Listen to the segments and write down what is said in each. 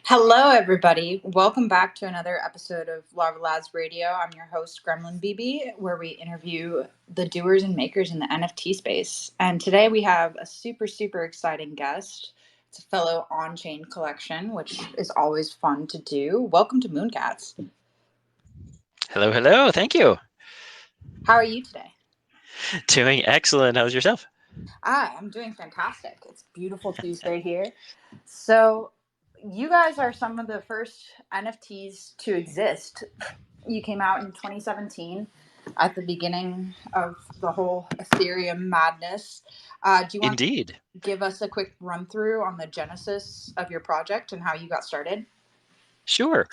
Hello, everybody. Welcome back to another episode of Larva Lads Radio. I'm your host, Gremlin BB, where we interview the doers and makers in the NFT space. And today we have a super, super exciting guest. It's a fellow on-chain collection, which is always fun to do. Welcome to MoonCats. Hello, hello. Thank you. How are you today? Doing excellent. How's yourself? I'm doing fantastic. It's beautiful Tuesday here. So, you guys are some of the first NFTs to exist. You came out in 2017 at the beginning of the whole Ethereum madness. Do you want Indeed. to give us a quick run through on the genesis of your project and how you got started? Sure.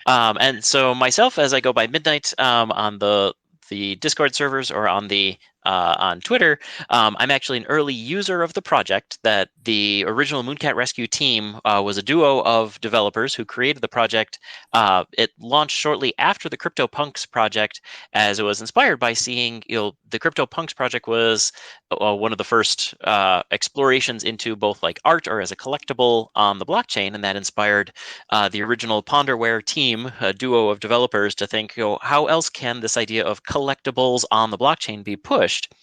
And so myself, as I go by Midnight on the Discord servers or on Twitter, I'm actually an early user of the project. That the original MoonCatRescue team was a duo of developers who created the project. It launched shortly after the CryptoPunks project, as it was inspired by seeing, the CryptoPunks project was one of the first explorations into both like art or as a collectible on the blockchain, and that inspired the original Ponderware team, a duo of developers, to think, how else can this idea of collectibles on the blockchain be pushed?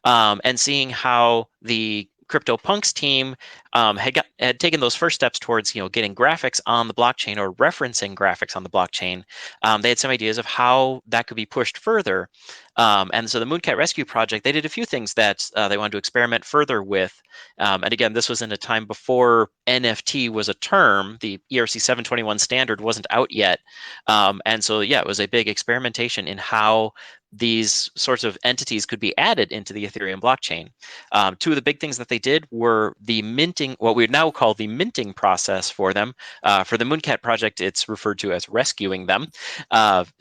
And seeing how the CryptoPunks team had taken those first steps towards getting graphics on the blockchain or referencing graphics on the blockchain, they had some ideas of how that could be pushed further. And so the MoonCatRescue project, they did a few things that they wanted to experiment further with. And again, this was in a time before NFT was a term. The ERC 721 standard wasn't out yet. And so, yeah, it was a big experimentation in how these sorts of entities could be added into the Ethereum blockchain. Two of the big things that they did were the minting, what we would now call the minting process for them. For the MoonCat project, it's referred to as rescuing them,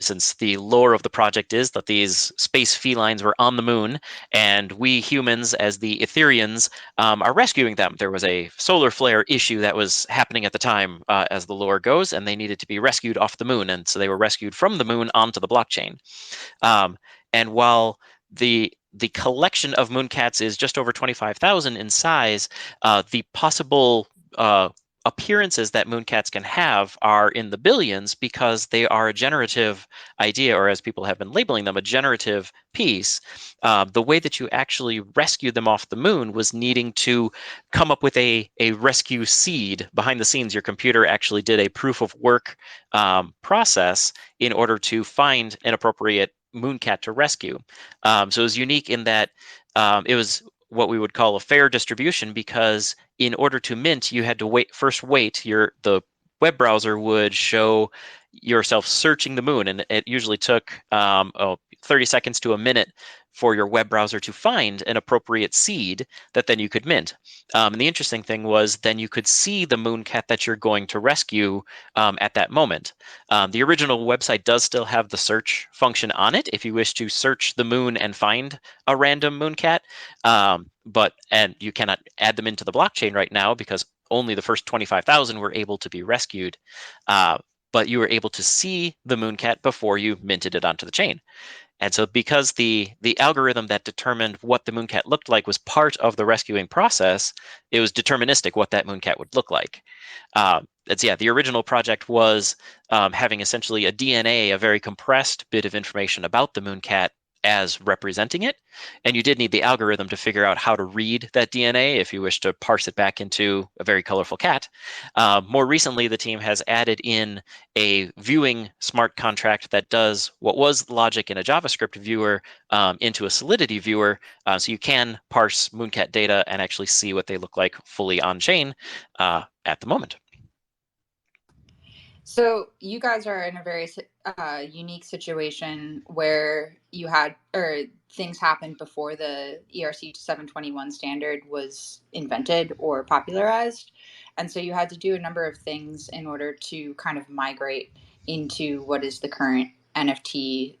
since the lore of the project is that these space felines were on the moon, and we humans, as the Ethereans, are rescuing them. There was a solar flare issue that was happening at the time, as the lore goes, and they needed to be rescued off the moon, and so they were rescued from the moon onto the blockchain. And while the collection of MoonCats is just over 25,000 in size, the possible appearances that MoonCats can have are in the billions, because they are a generative idea, or as people have been labeling them, a generative piece. The way that you actually rescued them off the moon was needing to come up with a rescue seed. Behind the scenes, your computer actually did a proof of work process in order to find an appropriate MoonCat to rescue. So it was unique in that it was what we would call a fair distribution, because in order to mint, you had to wait. The web browser would show yourself searching the moon, and it usually took 30 seconds to a minute for your web browser to find an appropriate seed that then you could mint. And the interesting thing was then you could see the MoonCat that you're going to rescue at that moment. The original website does still have the search function on it if you wish to search the moon and find a random MoonCat, and you cannot add them into the blockchain right now because only the first 25,000 were able to be rescued. But you were able to see the MoonCat before you minted it onto the chain. And so because the algorithm that determined what the MoonCat looked like was part of the rescuing process, it was deterministic what that MoonCat would look like. The original project was having essentially a DNA, a very compressed bit of information about the MoonCat as representing it. And you did need the algorithm to figure out how to read that DNA if you wish to parse it back into a very colorful cat. More recently, the team has added in a viewing smart contract that does what was logic in a JavaScript viewer into a Solidity viewer, so you can parse MoonCat data and actually see what they look like fully on chain at the moment. So you guys are in a very unique situation where you had, or things happened before the ERC 721 standard was invented or popularized. And so you had to do a number of things in order to kind of migrate into what is the current NFT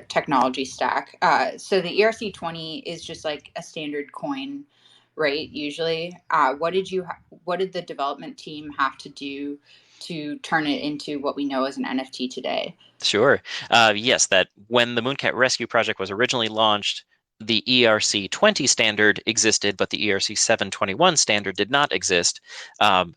technology stack. So the ERC 20 is just like a standard coin, right? Usually, what did the development team have to do to turn it into what we know as an NFT today? Sure. Yes, that when the MoonCatRescue project was originally launched, the ERC20 standard existed, but the ERC721 standard did not exist. And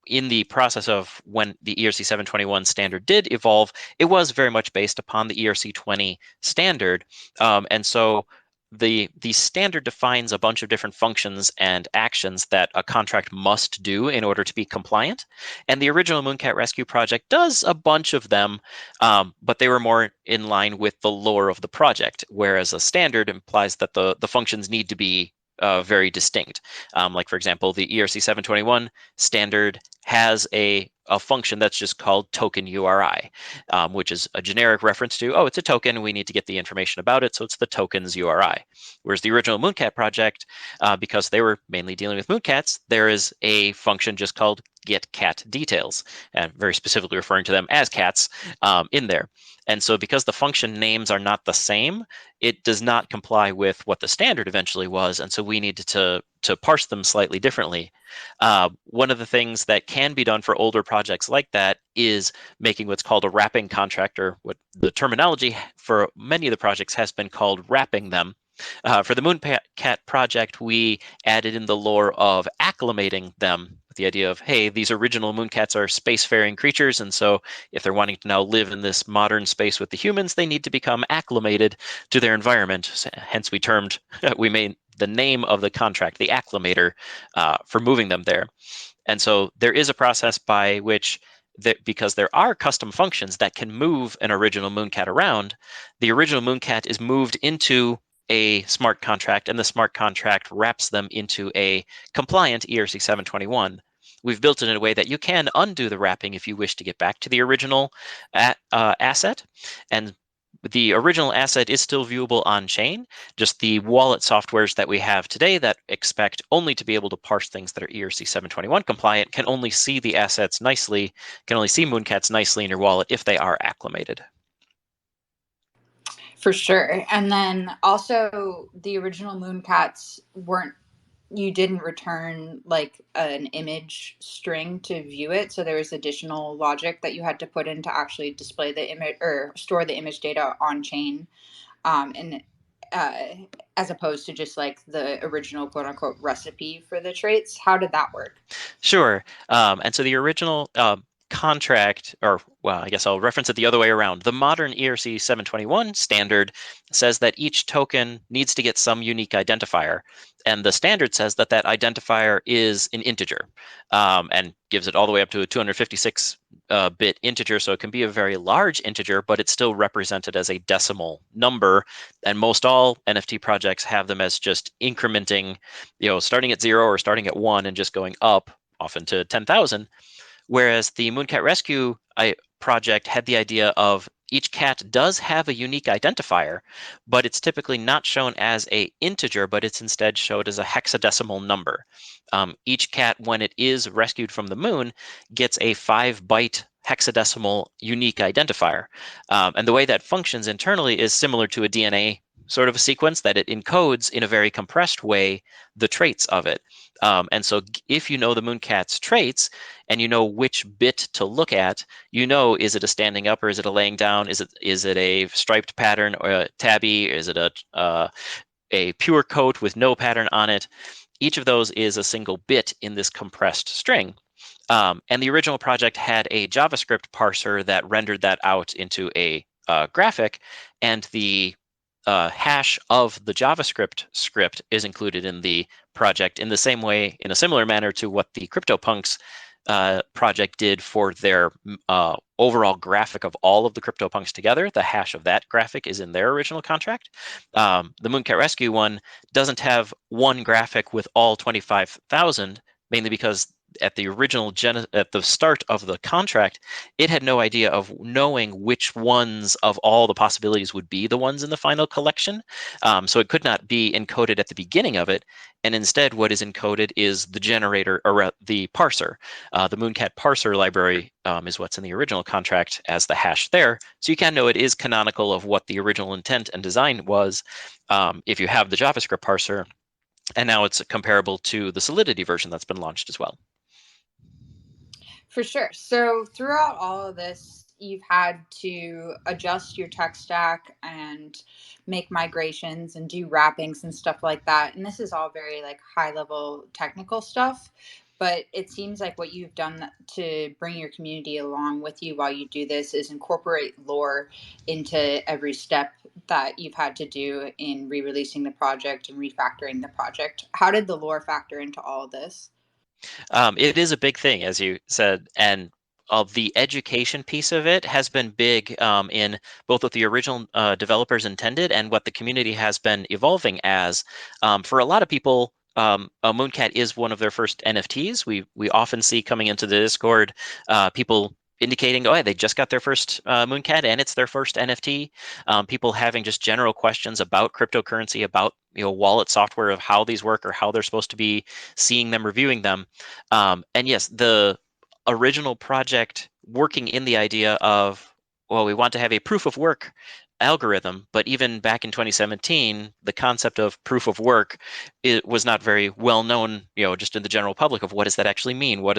in the process of when the ERC721 standard did evolve, it was very much based upon the ERC20 standard. And so the standard defines a bunch of different functions and actions that a contract must do in order to be compliant. And the original MoonCatRescue project does a bunch of them, but they were more in line with the lore of the project, whereas a standard implies that the functions need to be very distinct. Like, for example, the ERC 721 standard has a function that's just called token URI, which is a generic reference to, oh, it's a token, we need to get the information about it, so it's the tokens URI. Whereas the original MoonCat project, because they were mainly dealing with MoonCats, there is a function just called get cat details, and very specifically referring to them as cats in there. And so because the function names are not the same, it does not comply with what the standard eventually was, and so we needed to parse them slightly differently. One of the things that can be done for older projects like that is making what's called a wrapping contract, or what the terminology for many of the projects has been called wrapping them. For the MoonCat project, we added in the lore of acclimating them, with the idea of, hey, these original MoonCats are spacefaring creatures, and so if they're wanting to now live in this modern space with the humans, they need to become acclimated to their environment. Hence, we made the name of the contract the acclimator for moving them there. And so there is a process by which, because there are custom functions that can move an original MoonCat around, the original MoonCat is moved into a smart contract, and the smart contract wraps them into a compliant ERC 721. We've built it in a way that you can undo the wrapping if you wish to get back to the original asset. And the original asset is still viewable on chain. Just the wallet softwares that we have today that expect only to be able to parse things that are ERC 721 compliant can only see the assets nicely, can only see MoonCats nicely in your wallet if they are acclimated. For sure. And then also the original MoonCats you didn't return like an image string to view it. So there was additional logic that you had to put in to actually display the image or store the image data on chain. And as opposed to just like the original quote unquote recipe for the traits. How did that work? Sure. And so the original contract, or well, I guess I'll reference it the other way around. The modern ERC 721 standard says that each token needs to get some unique identifier. And the standard says that that identifier is an integer, and gives it all the way up to a 256-bit integer. So it can be a very large integer, but it's still represented as a decimal number. And most all NFT projects have them as just incrementing, starting at 0 or starting at 1 and just going up, often to 10,000. Whereas the MoonCatRescue project had the idea of each cat does have a unique identifier, but it's typically not shown as a integer, but it's instead showed as a hexadecimal number. Each cat, when it is rescued from the moon, gets a 5-byte hexadecimal unique identifier. And the way that functions internally is similar to a DNA sort of a sequence, that it encodes in a very compressed way the traits of it. And so if you know the MoonCat's traits and you know which bit to look at, is it a standing up or is it a laying down? Is it a striped pattern or a tabby? Is it a pure coat with no pattern on it? Each of those is a single bit in this compressed string. And the original project had a JavaScript parser that rendered that out into a graphic, and the hash of the JavaScript script is included in the project in the same way, in a similar manner to what the CryptoPunks project did for their overall graphic of all of the CryptoPunks together. The hash of that graphic is in their original contract. The MoonCatRescue one doesn't have one graphic with all 25,000, mainly because at the start of the contract, it had no idea of knowing which ones of all the possibilities would be the ones in the final collection. So it could not be encoded at the beginning of it. And instead, what is encoded is the generator, or the parser. The MoonCat parser library is what's in the original contract as the hash there. So you can know it is canonical of what the original intent and design was if you have the JavaScript parser. And now it's comparable to the Solidity version that's been launched as well. For sure. So throughout all of this, you've had to adjust your tech stack and make migrations and do wrappings and stuff like that. And this is all very like high level technical stuff. But it seems like what you've done to bring your community along with you while you do this is incorporate lore into every step that you've had to do in re-releasing the project and refactoring the project. How did the lore factor into all of this? It is a big thing, as you said, and the education piece of it has been big in both what the original developers intended and what the community has been evolving as. For a lot of people, a MoonCat is one of their first NFTs. We often see coming into the Discord people indicating, oh, yeah, they just got their first MoonCat and it's their first NFT. People having just general questions about cryptocurrency, about wallet software, of how these work or how they're supposed to be seeing them, reviewing them. And yes, the original project working in the idea of, well, we want to have a proof of work algorithm, but even back in 2017, the concept of proof of work, it was not very well known, just in the general public, of what does that actually mean? What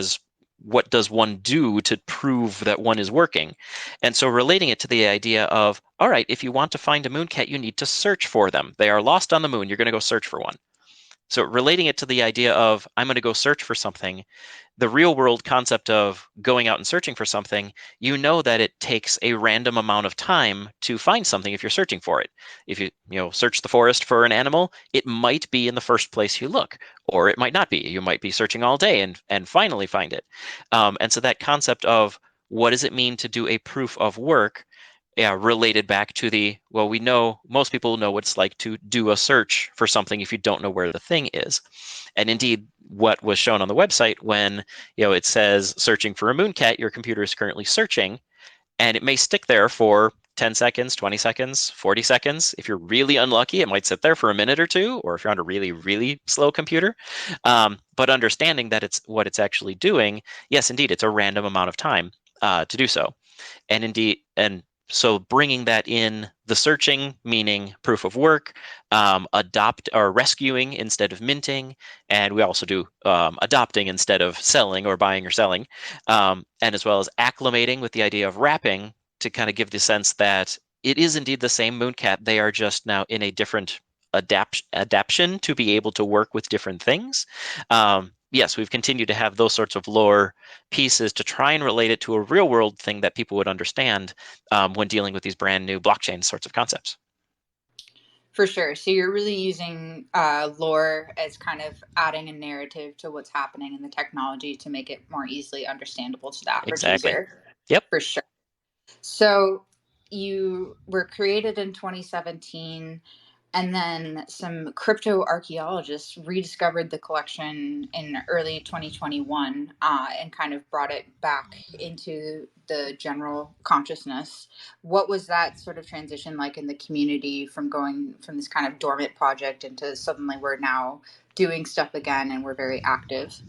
does one do to prove that one is working? And so relating it to the idea of, all right, if you want to find a mooncat, you need to search for them. They are lost on the moon. You're going to go search for one. So relating it to the idea of, I'm going to go search for something, the real world concept of going out and searching for something, you know that it takes a random amount of time to find something if you're searching for it. If you search the forest for an animal, it might be in the first place you look, or it might not be. You might be searching all day and finally find it. And so that concept of, what does it mean to do a proof of work, yeah, related back to the, well, we know most people know what it's like to do a search for something if you don't know where the thing is. And indeed, what was shown on the website when it says searching for a mooncat, your computer is currently searching, and it may stick there for 10 seconds, 20 seconds, 40 seconds. If you're really unlucky, it might sit there for a minute or two, or if you're on a really, really slow computer. But understanding that it's what it's actually doing, yes, indeed, it's a random amount of time to do so. And indeed, and so bringing that in, the searching, meaning proof of work, adopt or rescuing instead of minting, and we also do adopting instead of selling or buying or selling, and as well as acclimating with the idea of wrapping, to kind of give the sense that it is indeed the same mooncat. They are just now in a different adaptation to be able to work with different things. Yes, we've continued to have those sorts of lore pieces to try and relate it to a real world thing that people would understand when dealing with these brand new blockchain sorts of concepts. For sure. So you're really using lore as kind of adding a narrative to what's happening in the technology to make it more easily understandable to the average Exactly. user. Yep. For sure. So you were created in 2017, and then some crypto archaeologists rediscovered the collection in early 2021 and kind of brought it back into the general consciousness. What was that sort of transition like in the community from going from this kind of dormant project into suddenly we're now doing stuff again and we're very active?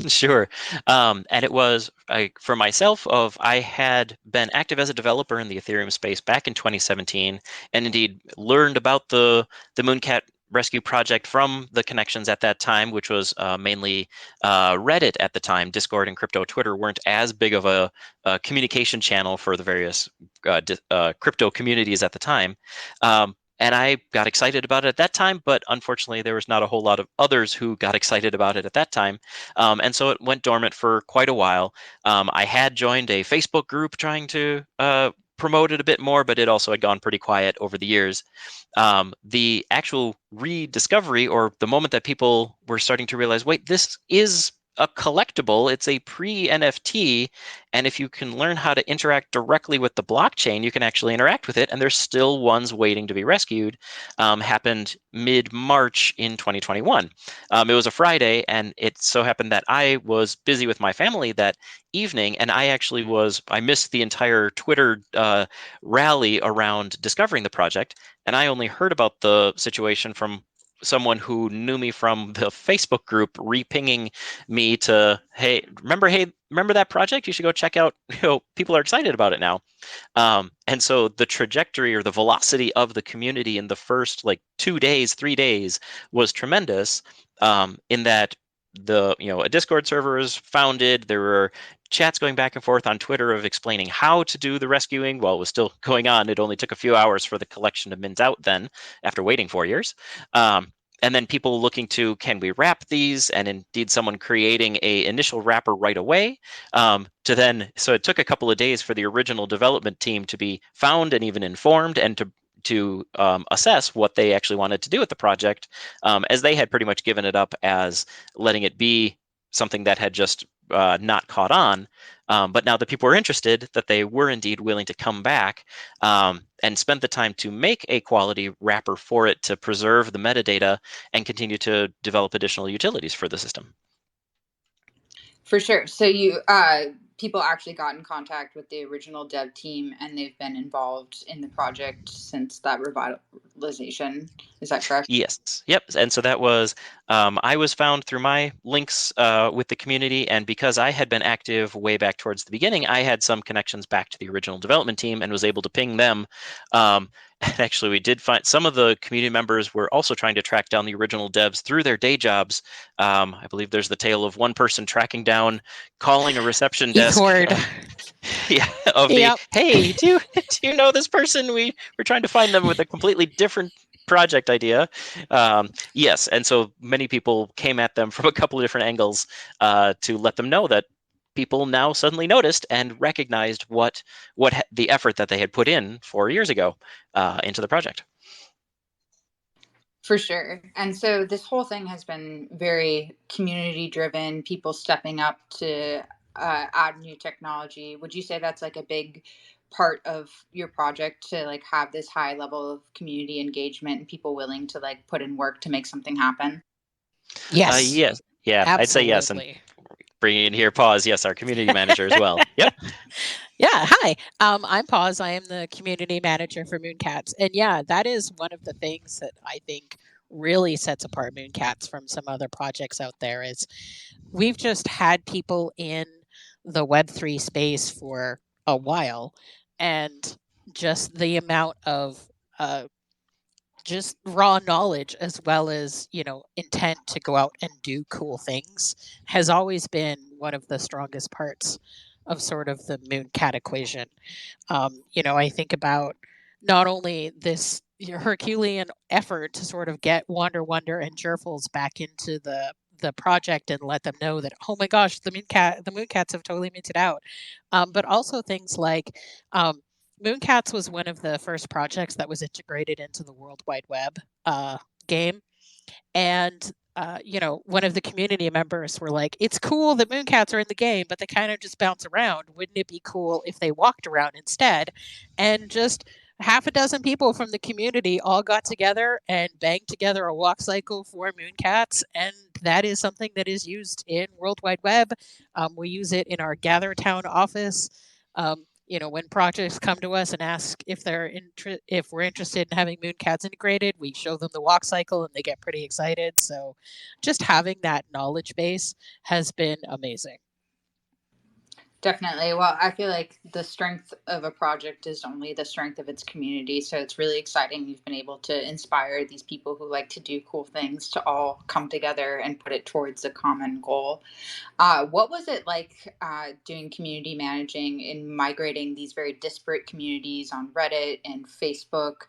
Sure. And it was for myself, of I had been active as a developer in the Ethereum space back in 2017, and indeed learned about the Mooncat Rescue project from the connections at that time, which was mainly Reddit at the time. Discord and crypto Twitter weren't as big of a communication channel for the various crypto communities at the time. And I got excited about it at that time, but unfortunately, there was not a whole lot of others who got excited about it at that time. And so it went dormant for quite a while. I had joined a Facebook group trying to promote it a bit more, but it also had gone pretty quiet over the years. The actual rediscovery, or the moment that people were starting to realize, wait, this is a collectible, it's a pre-NFT, and if you can learn how to interact directly with the blockchain, you can actually interact with it, and there's still ones waiting to be rescued, happened mid-March in 2021. It was a Friday, and it so happened that I was busy with my family that evening, and I missed the entire Twitter rally around discovering the project, and I only heard about the situation from someone who knew me from the Facebook group repinging me to, hey, remember that project? You should go check out, people are excited about it now. And so the trajectory or the velocity of the community in the first like 2 days, 3 days was tremendous, in that a Discord server was founded. There were chats going back and forth on Twitter of explaining how to do the rescuing while it was still going on. It only took a few hours for the collection to mint out then, after waiting 4 years. And then people looking to, can we wrap these? And indeed, someone creating a initial wrapper right away. So it took a couple of days for the original development team to be found and even informed, and to assess what they actually wanted to do with the project, as they had pretty much given it up as letting it be something that had just not caught on. But now that people were interested, that they were indeed willing to come back and spend the time to make a quality wrapper for it to preserve the metadata and continue to develop additional utilities for the system. For sure. So people actually got in contact with the original dev team, and they've been involved in the project since that revitalization. Is that correct? Yes. Yep. And so that was, I was found through my links with the community, and because I had been active way back towards the beginning, I had some connections back to the original development team and was able to ping them. And actually, we did find some of the community members were also trying to track down the original devs through their day jobs. I believe there's the tale of one person tracking down, calling a reception desk. Yeah, of the, Yep. hey, do you know this person? We're trying to find them with a completely different project idea. Yes, and so many people came at them from a couple of different angles to let them know that people now suddenly noticed and recognized what the effort that they had put in 4 years ago into the project. For sure. And so this whole thing has been very community driven, people stepping up to add new technology. Would you say that's like a big part of your project, to like have this high level of community engagement and people willing to like put in work to make something happen? Yes. Yes. Yeah, Absolutely. I'd say yes. And bringing in here, Pause. Yes, our community manager as well. Yep. Yeah. Hi. I'm Pause. I am the community manager for MoonCats. And yeah, that is one of the things that I think really sets apart MoonCats from some other projects out there, is we've just had people in the Web3 space for a while, and just the amount of just raw knowledge, as well as intent to go out and do cool things, has always been one of the strongest parts of sort of the MoonCat equation. I think about not only this Herculean effort to sort of get Wander Wonder and Jerfles back into the project and let them know that, oh my gosh, the MoonCats have totally minted out, but also things like MoonCats was one of the first projects that was integrated into the World Wide Web game. And, one of the community members were like, it's cool that MoonCats are in the game, but they kind of just bounce around. Wouldn't it be cool if they walked around instead? And just half a dozen people from the community all got together and banged together a walk cycle for MoonCats. And that is something that is used in World Wide Web. We use it in our Gather Town office. When projects come to us and ask if if we're interested in having MoonCats integrated, we show them the walk cycle and they get pretty excited. So just having that knowledge base has been amazing. Definitely. Well, I feel like the strength of a project is only the strength of its community. So it's really exciting you've been able to inspire these people who like to do cool things to all come together and put it towards a common goal. What was it like doing community managing and migrating these very disparate communities on Reddit and Facebook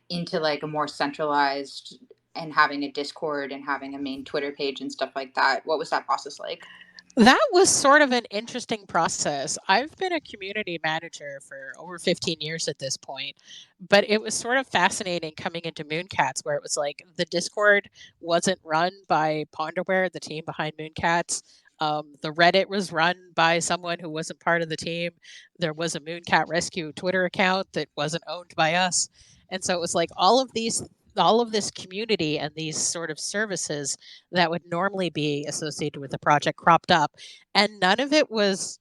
into like a more centralized, and having a Discord and having a main Twitter page and stuff like that? What was that process like? That was sort of an interesting process. I've been a community manager for over 15 years at this point, but it was sort of fascinating coming into MoonCats, where it was like the Discord wasn't run by Ponderware, the team behind MoonCats. The Reddit was run by someone who wasn't part of the team. There was a MoonCatRescue Twitter account that wasn't owned by us. And so it was like all of this community and these sort of services that would normally be associated with the project cropped up, and none of it was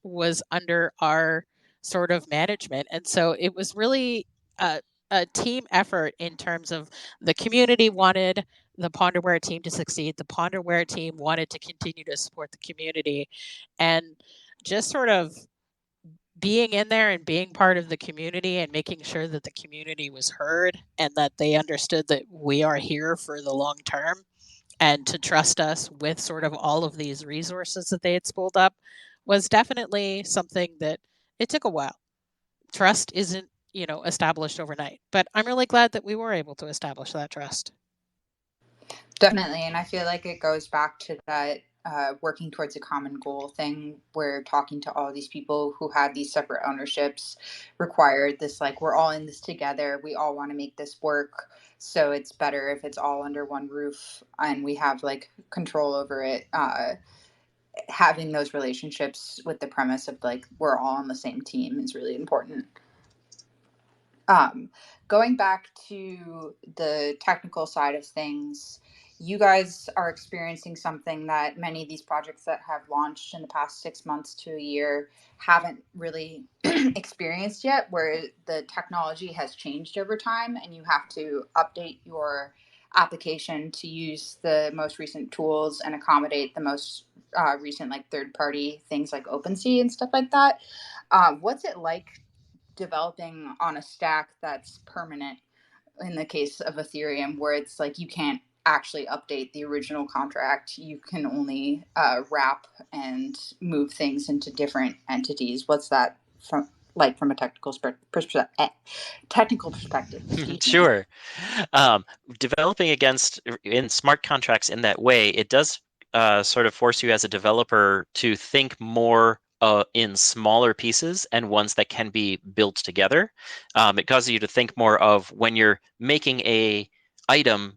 under our sort of management. And so it was really a team effort, in terms of the community wanted the Ponderware team to succeed, the Ponderware team wanted to continue to support the community, and just sort of being in there and being part of the community and making sure that the community was heard and that they understood that we are here for the long term and to trust us with sort of all of these resources that they had spooled up was definitely something that it took a while. Trust isn't, established overnight, but I'm really glad that we were able to establish that trust. Definitely. And I feel like it goes back to that working towards a common goal thing where talking to all these people who had these separate ownerships required this, like, we're all in this together. We all want to make this work. So it's better if it's all under one roof and we have like control over it. Having those relationships with the premise of like, we're all on the same team is really important. Going back to the technical side of things, you guys are experiencing something that many of these projects that have launched in the past 6 months to a year haven't really experienced yet, where the technology has changed over time and you have to update your application to use the most recent tools and accommodate the most recent like third party things like OpenSea and stuff like that. What's it like developing on a stack that's permanent in the case of Ethereum, where it's like you can't actually update the original contract? You can only wrap and move things into different entities. What's that from a technical perspective? Excuse me. Sure. Developing in smart contracts in that way, it does sort of force you as a developer to think more in smaller pieces and ones that can be built together. It causes you to think more of when you're making a item,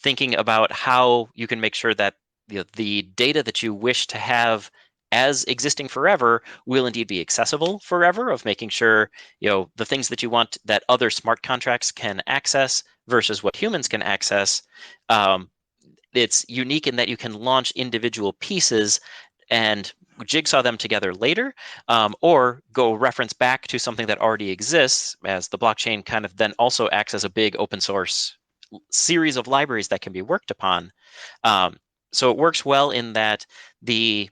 thinking about how you can make sure that the data that you wish to have as existing forever will indeed be accessible forever, of making sure the things that you want that other smart contracts can access versus what humans can access. It's unique in that you can launch individual pieces and jigsaw them together later, or go reference back to something that already exists, as the blockchain kind of then also acts as a big open source series of libraries that can be worked upon. So it works well in that the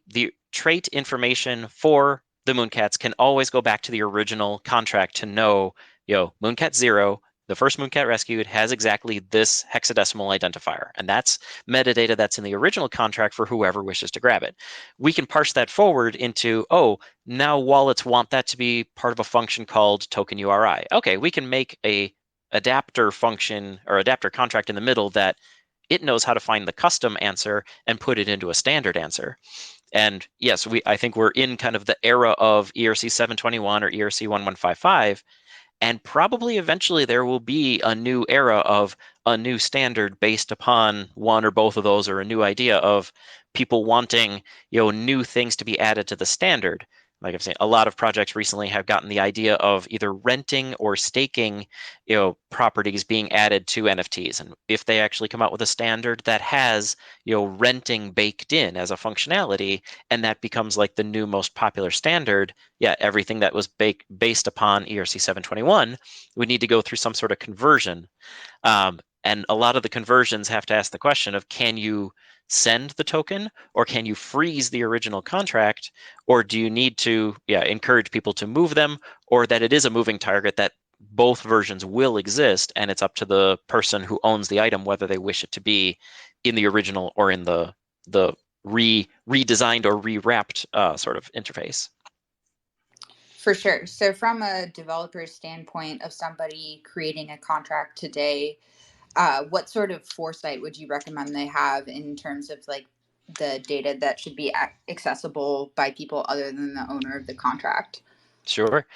trait information for the MoonCats can always go back to the original contract to know, MoonCat 0, the first MoonCat rescued, has exactly this hexadecimal identifier. And that's metadata that's in the original contract for whoever wishes to grab it. We can parse that forward into, now wallets want that to be part of a function called token URI. Okay, we can make a adapter function or adapter contract in the middle that it knows how to find the custom answer and put it into a standard answer. And yes, I think we're in kind of the era of ERC 721 or ERC 1155, and probably eventually there will be a new era of a new standard based upon one or both of those, or a new idea of people wanting new things to be added to the standard. Like I've seen, a lot of projects recently have gotten the idea of either renting or staking, properties being added to NFTs. And if they actually come out with a standard that has, renting baked in as a functionality, and that becomes like the new most popular standard, everything that was based upon ERC 721 would need to go through some sort of conversion. And a lot of the conversions have to ask the question of, can you send the token, or can you freeze the original contract, or do you need to encourage people to move them, or that it is a moving target, that both versions will exist and it's up to the person who owns the item whether they wish it to be in the original or in the redesigned or rewrapped sort of interface. For sure. So from a developer's standpoint of somebody creating a contract today, what sort of foresight would you recommend they have in terms of like the data that should be accessible by people other than the owner of the contract? Sure.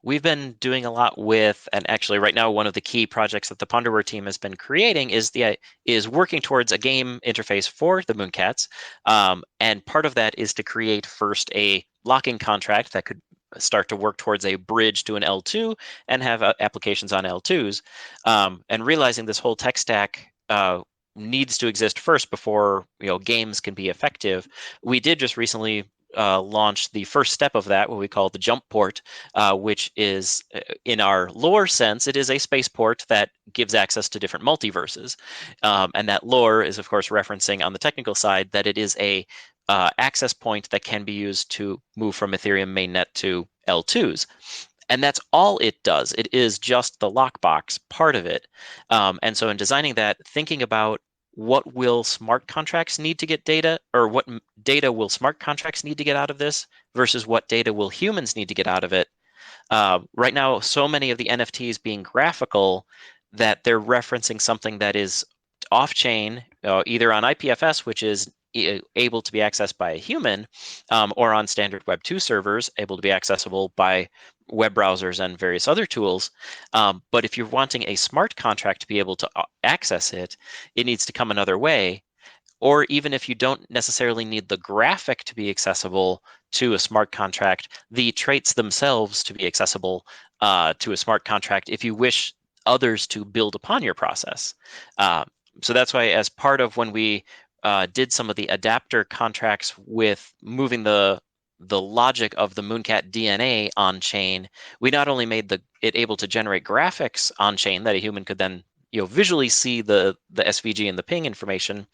We've been doing a lot with, and actually right now one of the key projects that the Ponderware team has been creating is working towards a game interface for the MoonCats. And part of that is to create first a locking contract that could start to work towards a bridge to an L2 and have applications on L2s. And realizing this whole tech stack needs to exist first before games can be effective. We did just recently launched the first step of that, what we call the jump port, which is, in our lore sense, it is a spaceport that gives access to different multiverses. And that lore is, of course, referencing on the technical side that it is a access point that can be used to move from Ethereum mainnet to L2s. And that's all it does. It is just the lockbox part of it. And so in designing that, thinking about what will smart contracts need to get data, or what data will smart contracts need to get out of this versus what data will humans need to get out of it. Right now, so many of the NFTs being graphical that they're referencing something that is off-chain, either on IPFS, which is able to be accessed by a human, or on standard Web 2 servers, able to be accessible by web browsers and various other tools. But if you're wanting a smart contract to be able to access it, it needs to come another way. Or even if you don't necessarily need the graphic to be accessible to a smart contract, the traits themselves to be accessible to a smart contract if you wish others to build upon your process. So that's why, as part of when we did some of the adapter contracts with moving the logic of the MoonCat DNA on chain, we not only made it able to generate graphics on chain that a human could then visually see the SVG and the ping information,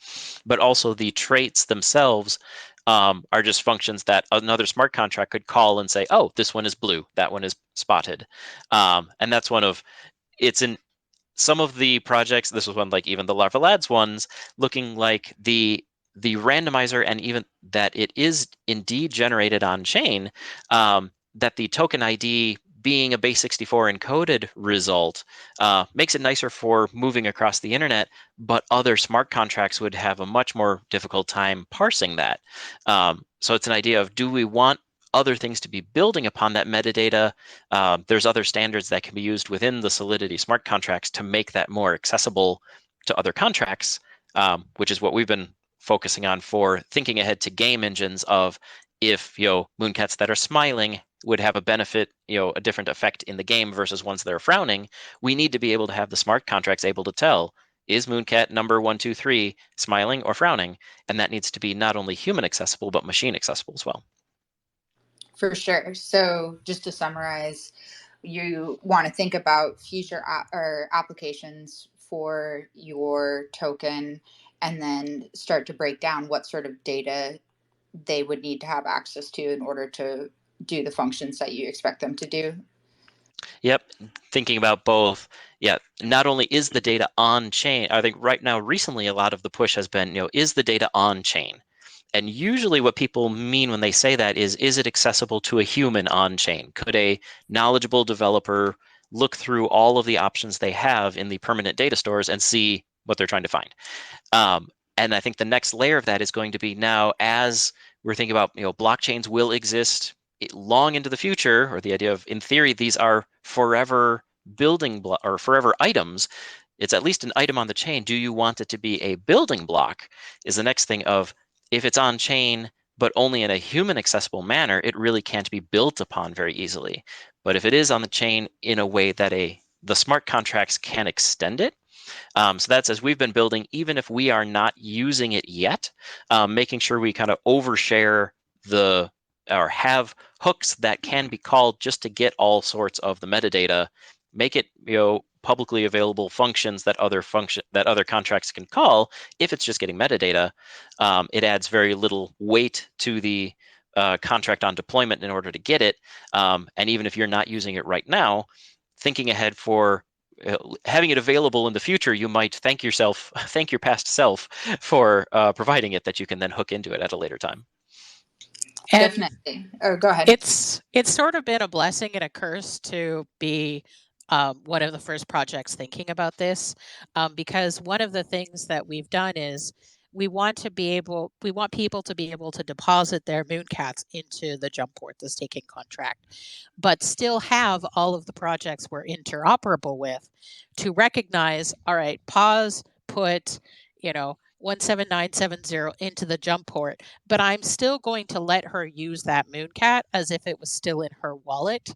but also the traits themselves are just functions that another smart contract could call and say, oh, this one is blue, that one is spotted. And that's one of, it's in some of the projects, this was one like even the Larva Lads ones, looking like the randomizer, and even that it is indeed generated on chain, that the token ID being a base 64 encoded result makes it nicer for moving across the internet, but other smart contracts would have a much more difficult time parsing that. So it's an idea of, do we want other things to be building upon that metadata? There's other standards that can be used within the Solidity smart contracts to make that more accessible to other contracts, which is what we've been focusing on for thinking ahead to game engines of, if MoonCats that are smiling would have a benefit, a different effect in the game versus ones that are frowning, we need to be able to have the smart contracts able to tell, is MoonCat number 123 smiling or frowning? And that needs to be not only human accessible, but machine accessible as well. For sure. So just to summarize, you want to think about future applications for your token, and then start to break down what sort of data they would need to have access to in order to do the functions that you expect them to do. Yep. Thinking about both. Yeah. Not only is the data on chain, I think right now, recently, a lot of the push has been, is the data on chain? And usually what people mean when they say that is it accessible to a human on chain? Could a knowledgeable developer look through all of the options they have in the permanent data stores and see what they're trying to find? And I think the next layer of that is going to be, now as we're thinking about, blockchains will exist long into the future, or the idea of, in theory, these are forever building or forever items. It's at least an item on the chain. Do you want it to be a building block? Is the next thing of, if it's on chain, but only in a human accessible manner, it really can't be built upon very easily. But if it is on the chain in a way that the smart contracts can extend it, so that's, as we've been building, even if we are not using it yet, making sure we kind of overshare or have hooks that can be called just to get all sorts of the metadata, make it publicly available functions that other contracts can call. If it's just getting metadata, it adds very little weight to the contract on deployment in order to get it. And even if you're not using it right now, thinking ahead for having it available in the future, you might thank your past self for providing it, that you can then hook into it at a later time. And definitely. Oh, go ahead. It's sort of been a blessing and a curse to be one of the first projects thinking about this, because one of the things that we've done is we want people to be able to deposit their MoonCats into the jump port, the staking contract, but still have all of the projects we're interoperable with to recognize, all right, pause, put, 17970 into the jump port, but I'm still going to let her use that MoonCat as if it was still in her wallet.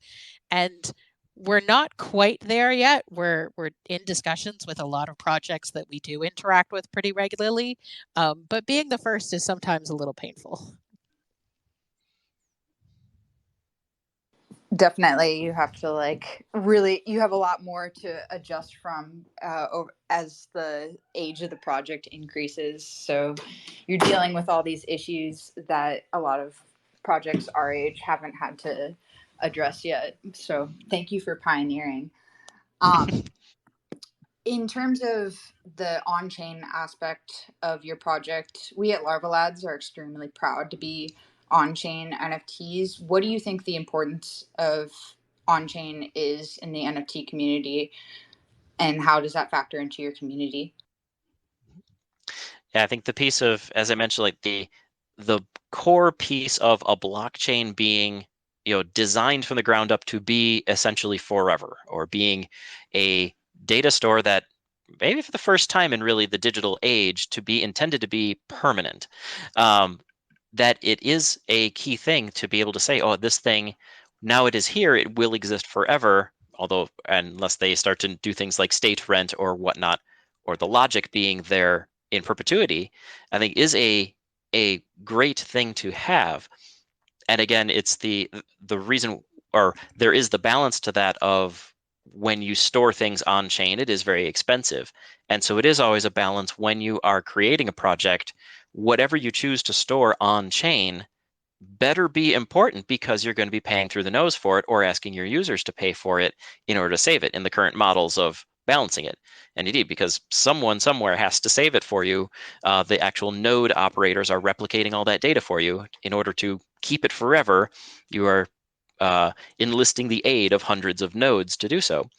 And we're not quite there yet. We're in discussions with a lot of projects that we do interact with pretty regularly, but being the first is sometimes a little painful. Definitely, you have to really, you have a lot more to adjust from as the age of the project increases. So you're dealing with all these issues that a lot of projects our age haven't had to address yet. So thank you for pioneering. In terms of the on-chain aspect of your project, we at Larva Lads are extremely proud to be on-chain NFTs. What do you think the importance of on-chain is in the NFT community, and how does that factor into your community? Yeah, I think the piece of, as I mentioned, like the core piece of a blockchain being, designed from the ground up to be essentially forever, or being a data store that maybe for the first time in really the digital age to be intended to be permanent. That it is a key thing to be able to say, oh, this thing, now it is here, it will exist forever, although unless they start to do things like state rent or whatnot, or the logic being there in perpetuity, I think is a great thing to have. And again, it's the reason, or there is the balance to that of when you store things on chain, it is very expensive. And so it is always a balance when you are creating a project, whatever you choose to store on chain better be important, because you're going to be paying through the nose for it or asking your users to pay for it in order to save it in the current models of balancing it. And indeed, because someone somewhere has to save it for you, the actual node operators are replicating all that data for you. In order to keep it forever, you are enlisting the aid of hundreds of nodes to do so.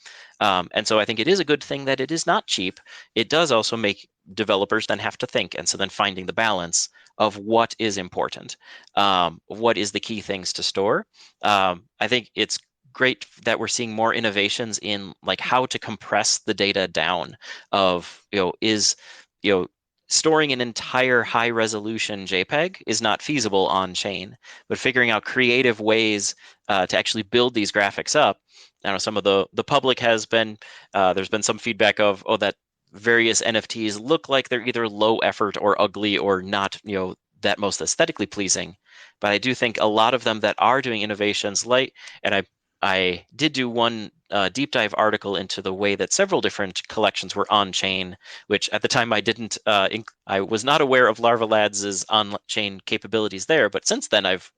And so I think it is a good thing that it is not cheap. It does also make developers then have to think, and so then finding the balance of what is important, what is the key things to store. I think it's great that we're seeing more innovations in like how to compress the data down. Of storing an entire high resolution JPEG is not feasible on chain, but figuring out creative ways to actually build these graphics up. I know some of the public has been, there's been some feedback of, oh, that various NFTs look like they're either low effort or ugly or not, that most aesthetically pleasing. But I do think a lot of them that are doing innovations like, and I did do one deep dive article into the way that several different collections were on chain, which at the time I didn't, I was not aware of Larva Lads' on chain capabilities there. But since then I've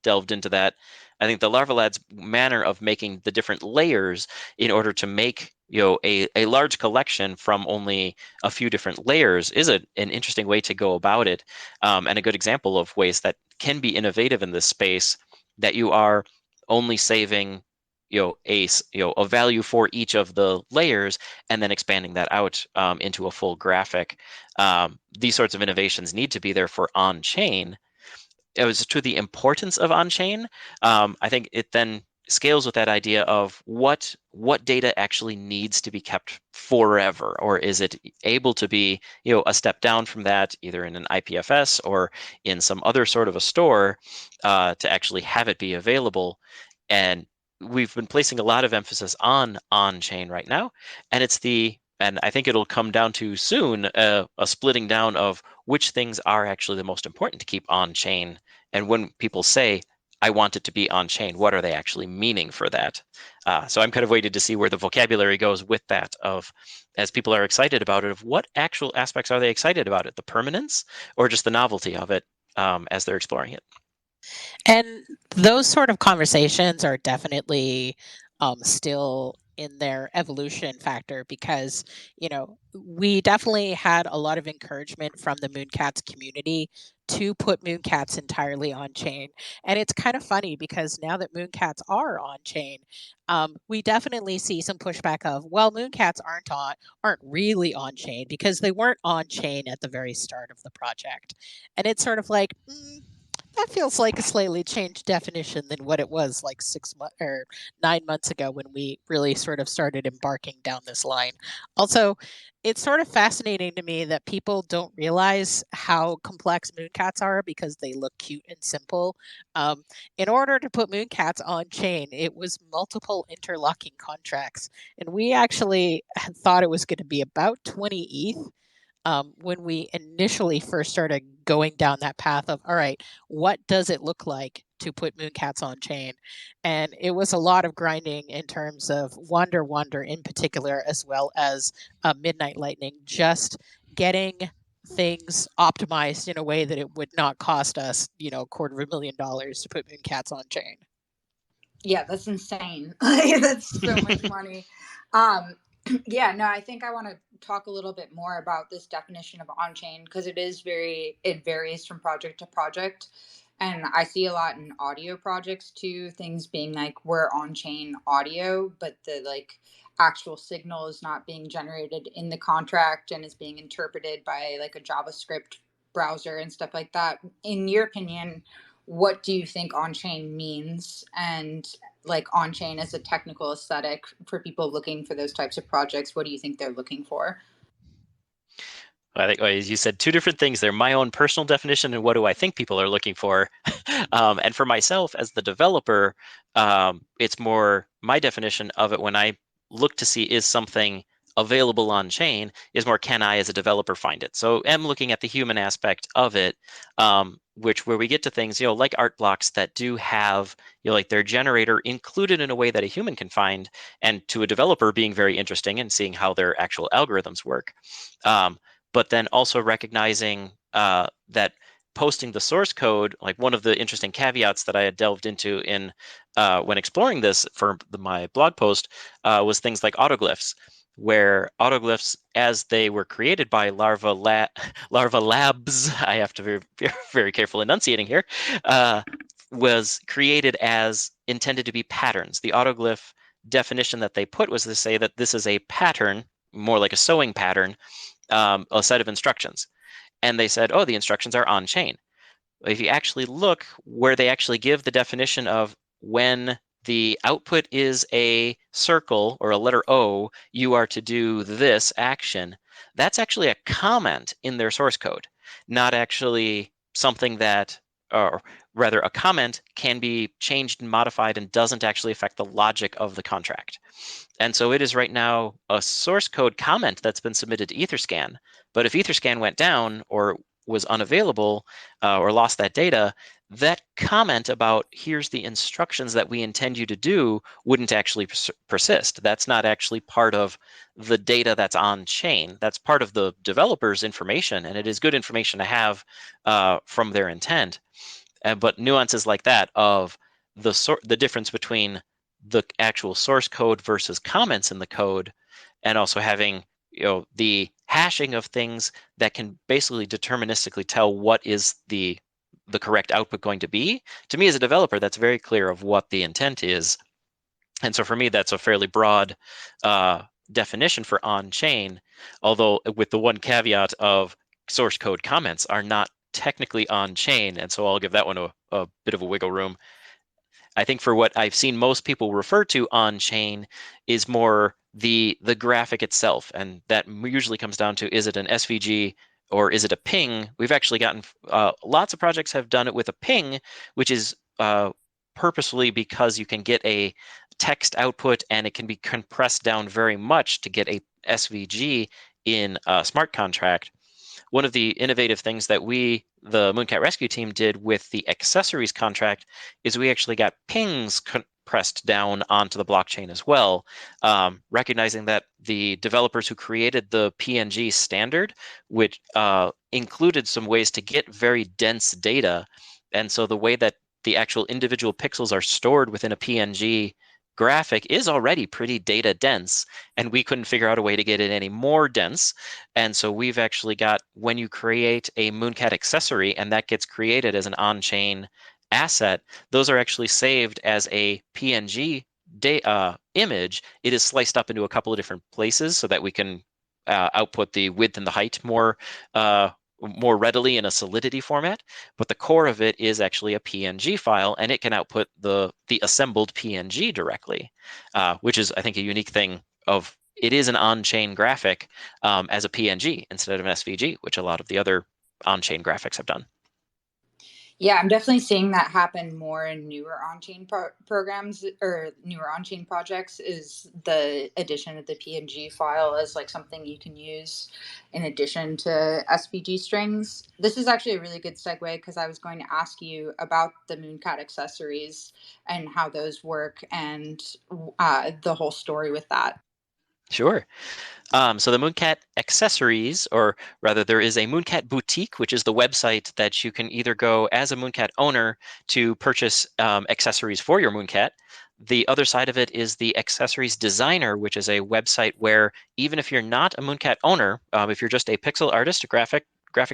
delved into that. I think the Larva Lads manner of making the different layers in order to make a large collection from only a few different layers is an interesting way to go about it, and a good example of ways that can be innovative in this space, that you are only saving a value for each of the layers and then expanding that out into a full graphic. These sorts of innovations need to be there for on-chain. As to the importance of on-chain, I think it then scales with that idea of what data actually needs to be kept forever, or is it able to be a step down from that, either in an IPFS or in some other sort of a store, to actually have it be available. And we've been placing a lot of emphasis on chain right now, and and I think it'll come down to soon a splitting down of which things are actually the most important to keep on chain. And when people say, I want it to be on chain, what are they actually meaning for that? So I'm kind of waiting to see where the vocabulary goes with that, of as people are excited about it, of what actual aspects are they excited about it, the permanence or just the novelty of it, as they're exploring it. And those sort of conversations are definitely still in their evolution factor, because we definitely had a lot of encouragement from the MoonCats community to put MoonCats entirely on chain. And it's kind of funny because now that MoonCats are on chain, we definitely see some pushback of, well, MoonCats aren't really on chain because they weren't on chain at the very start of the project. And it's sort of like, that feels like a slightly changed definition than what it was like 6 months or 9 months ago when we really sort of started embarking down this line. Also, it's sort of fascinating to me that people don't realize how complex MoonCats are because they look cute and simple. In order to put MoonCats on chain, it was multiple interlocking contracts, and we actually had thought it was going to be about 20 ETH. When we initially first started going down that path of, all right, what does it look like to put MoonCats on chain? And it was a lot of grinding in terms of Wonder in particular, as well as Midnight Lightning, just getting things optimized in a way that it would not cost us, $250,000 to put MoonCats on chain. Yeah, that's insane. That's so much money. Yeah, no, I think I want to talk a little bit more about this definition of on-chain because it varies from project to project. And I see a lot in audio projects too, things being like we're on-chain audio, but the like actual signal is not being generated in the contract and is being interpreted by like a JavaScript browser and stuff like that. In your opinion, what do you think on-chain means? And like on chain as a technical aesthetic for people looking for those types of projects, what do you think they're looking for? I think you said two different things there, my own personal definition and what do I think people are looking for. And for myself as the developer, it's more my definition of it when I look to see is something available on chain is more can I as a developer find it. So I'm looking at the human aspect of it, which where we get to things, like art blocks that do have, like their generator included in a way that a human can find, and to a developer being very interesting and seeing how their actual algorithms work. But then also recognizing that posting the source code, like one of the interesting caveats that I had delved into in when exploring this for my blog post was things like autoglyphs, where autoglyphs, as they were created by Larva Labs, I have to be very careful enunciating here, was created as intended to be patterns. The autoglyph definition that they put was to say that this is a pattern, more like a sewing pattern, a set of instructions. And they said, oh, the instructions are on chain. If you actually look where they actually give the definition of when the output is a circle or a letter O, you are to do this action. That's actually a comment in their source code, not actually something that, or rather a comment can be changed and modified and doesn't actually affect the logic of the contract. And so it is right now a source code comment that's been submitted to Etherscan. But if Etherscan went down or was unavailable or lost that data, that comment about here's the instructions that we intend you to do wouldn't actually persist. That's not actually part of the data that's on chain. That's part of the developer's information, and it is good information to have from their intent. But nuances like that of the difference between the actual source code versus comments in the code, and also having the hashing of things that can basically deterministically tell what is the correct output going to be. To me as a developer, that's very clear of what the intent is. And so for me, that's a fairly broad definition for on-chain, although with the one caveat of source code comments are not technically on-chain, and so I'll give that one a bit of a wiggle room. I think for what I've seen most people refer to on-chain is more the graphic itself, and that usually comes down to, is it an SVG or is it a ping? We've actually gotten lots of projects have done it with a ping, which is purposefully because you can get a text output and it can be compressed down very much to get a SVG in a smart contract. One of the innovative things that we, the MoonCatRescue team, did with the accessories contract is we actually got pings compressed down onto the blockchain as well, recognizing that the developers who created the PNG standard, which included some ways to get very dense data, and so the way that the actual individual pixels are stored within a PNG graphic is already pretty data dense, and we couldn't figure out a way to get it any more dense. And so we've actually got, when you create a MoonCat accessory and that gets created as an on-chain asset, those are actually saved as a PNG image. It is sliced up into a couple of different places so that we can output the width and the height more readily in a solidity format, but the core of it is actually a PNG file, and it can output the assembled PNG directly, which is, I think, a unique thing of it is an on-chain graphic as a PNG instead of an SVG, which a lot of the other on-chain graphics have done. Yeah, I'm definitely seeing that happen more in newer on-chain programs or newer on-chain projects, is the addition of the PNG file as like something you can use in addition to SVG strings. This is actually a really good segue because I was going to ask you about the MoonCat accessories and how those work and the whole story with that. Sure. So the MoonCat accessories, or rather there is a MoonCat boutique, which is the website that you can either go as a MoonCat owner to purchase accessories for your MoonCat. the other side of it is the accessories designer, which is a website where even if you're not a MoonCat owner, if you're just a pixel artist, a graphic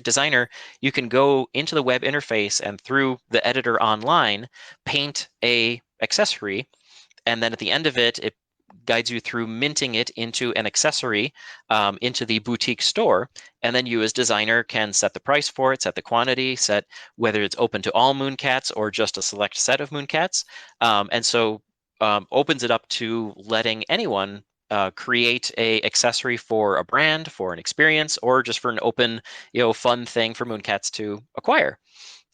designer, you can go into the web interface and through the editor online, paint a accessory. And then at the end of it, it guides you through minting it into an accessory into the boutique store. And then you as designer can set the price for it, set the quantity, set whether it's open to all MoonCats or just a select set of MoonCats. And so opens it up to letting anyone create a accessory for a brand, for an experience, or just for an open, fun thing for MoonCats to acquire.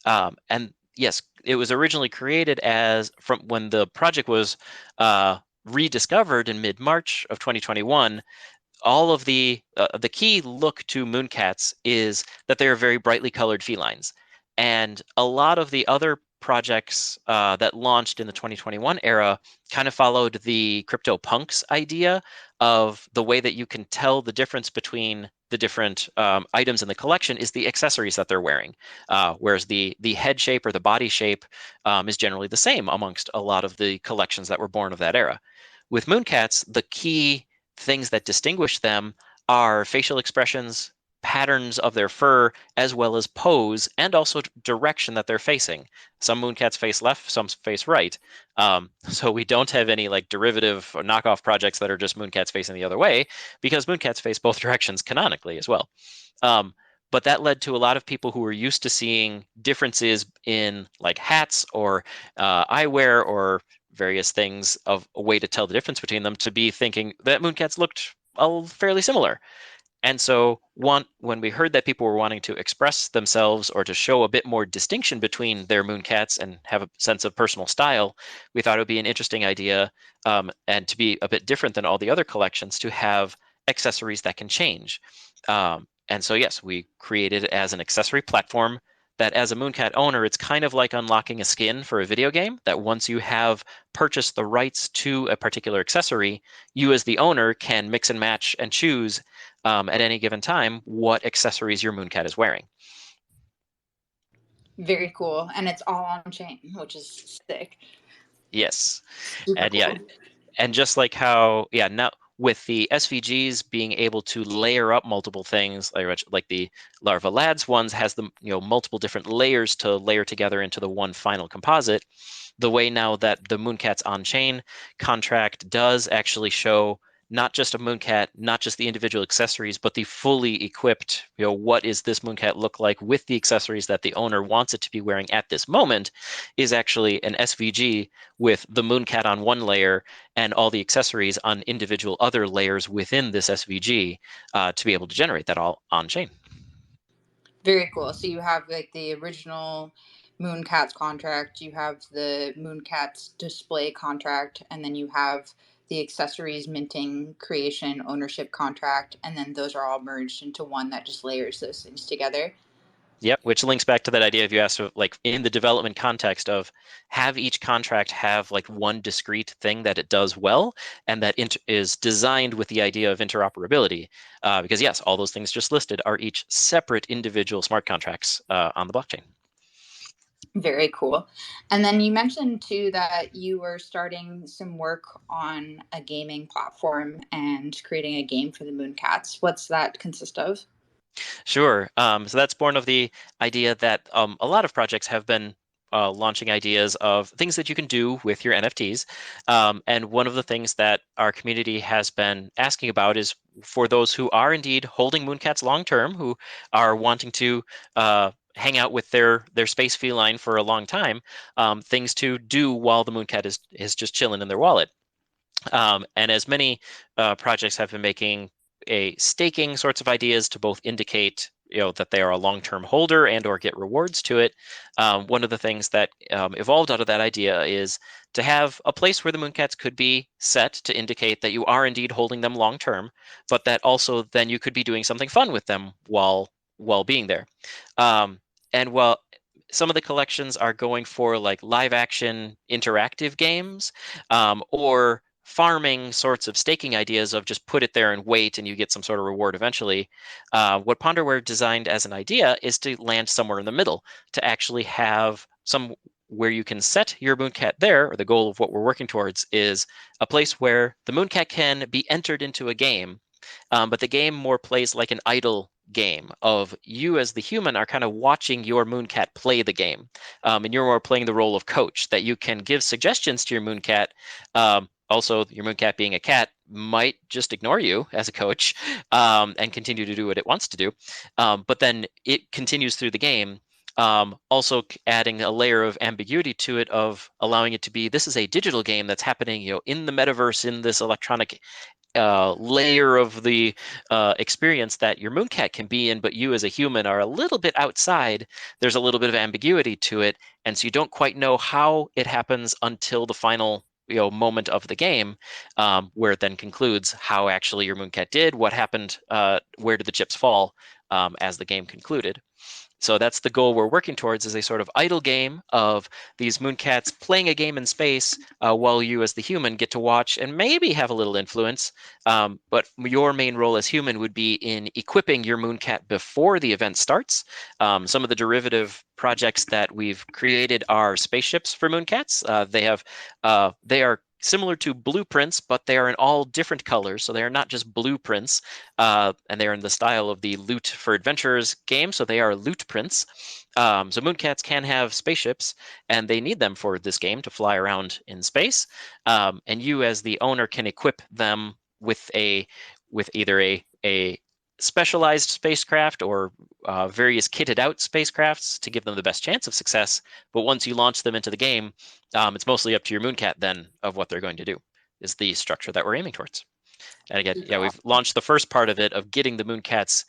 And yes, it was originally created as from when the project was rediscovered in mid-March of 2021. All of the key look to MoonCats is that they are very brightly colored felines, and a lot of the other projects that launched in the 2021 era kind of followed the CryptoPunks idea of the way that you can tell the difference between the different items in the collection is the accessories that they're wearing, whereas the head shape or the body shape is generally the same amongst a lot of the collections that were born of that era. With MoonCats, the key things that distinguish them are facial expressions, patterns of their fur, as well as pose, and also direction that they're facing. Some MoonCats face left, some face right. So we don't have any like derivative or knockoff projects that are just MoonCats facing the other way, because MoonCats face both directions canonically as well. But that led to a lot of people who were used to seeing differences in like hats or eyewear or various things of a way to tell the difference between them to be thinking that MoonCats looked fairly similar. And so when we heard that people were wanting to express themselves or to show a bit more distinction between their MoonCats and have a sense of personal style, we thought it would be an interesting idea and to be a bit different than all the other collections to have accessories that can change. And so, yes, we created it as an accessory platform that as a MoonCat owner, it's kind of like unlocking a skin for a video game, that once you have purchased the rights to a particular accessory, you as the owner can mix and match and choose at any given time what accessories your MoonCat is wearing. Very cool. And it's all on chain, which is sick. Yes. Super And cool. yeah, and just like how, now with the SVGs being able to layer up multiple things, like the Larva Lads ones has the multiple different layers to layer together into the one final composite. The way now that the MoonCats on-chain contract does actually show not just a MoonCat, not just the individual accessories, but the fully equipped, what is this MoonCat look like with the accessories that the owner wants it to be wearing at this moment, is actually an SVG with the MoonCat on one layer and all the accessories on individual other layers within this SVG to be able to generate that all on-chain. Very cool. So you have like the original MoonCats contract, you have the MoonCats display contract, and then you have the accessories minting creation ownership contract, and then those are all merged into one that just layers those things together. Yep, which links back to that idea if you asked, like in the development context of have each contract have like one discrete thing that it does well, and that is designed with the idea of interoperability. Because yes, all those things just listed are each separate individual smart contracts on the blockchain. Very cool. And then you mentioned too that you were starting some work on a gaming platform and creating a game for the MoonCats. What's that consist of? Sure. So that's born of the idea that a lot of projects have been launching ideas of things that you can do with your NFTs. And one of the things that our community has been asking about is for those who are indeed holding MoonCats long term, who are wanting to hang out with their space feline for a long time, things to do while the MoonCat is just chilling in their wallet. And as many projects have been making a staking sorts of ideas to both indicate that they are a long-term holder and or get rewards to it. One of the things that evolved out of that idea is to have a place where the MoonCats could be set to indicate that you are indeed holding them long-term, but that also then you could be doing something fun with them while being there. And while some of the collections are going for like live action interactive games or farming sorts of staking ideas of just put it there and wait and you get some sort of reward eventually. What Ponderware designed as an idea is to land somewhere in the middle, to actually have some where you can set your MoonCat there, or the goal of what we're working towards, is a place where the MoonCat can be entered into a game, but the game more plays like an idle game of you as the human are kind of watching your MoonCat play the game, and you're more playing the role of coach, that you can give suggestions to your MoonCat. Also, your MoonCat being a cat might just ignore you as a coach and continue to do what it wants to do, but then it continues through the game. Also adding a layer of ambiguity to it, of allowing it to be, this is a digital game that's happening, in the metaverse, in this electronic layer of the experience that your MoonCat can be in, but you as a human are a little bit outside. There's a little bit of ambiguity to it, and so you don't quite know how it happens until the final moment of the game, where it then concludes how actually your MoonCat did, what happened, where did the chips fall as the game concluded. So that's the goal we're working towards, is a sort of idle game of these MoonCats playing a game in space while you as the human get to watch and maybe have a little influence. But your main role as human would be in equipping your MoonCat before the event starts. Some of the derivative projects that we've created are spaceships for MoonCats. They are similar to blueprints, but they are in all different colors. So they are not just blueprints, and they are in the style of the Loot for Adventurers game. So they are loot prints. So MoonCats can have spaceships, and they need them for this game to fly around in space. And you, as the owner, can equip them with either a specialized spacecraft or various kitted out spacecrafts to give them the best chance of success. But once you launch them into the game, it's mostly up to your MoonCat then of what they're going to do, is the structure that we're aiming towards. And again, we've launched the first part of it, of getting the MoonCats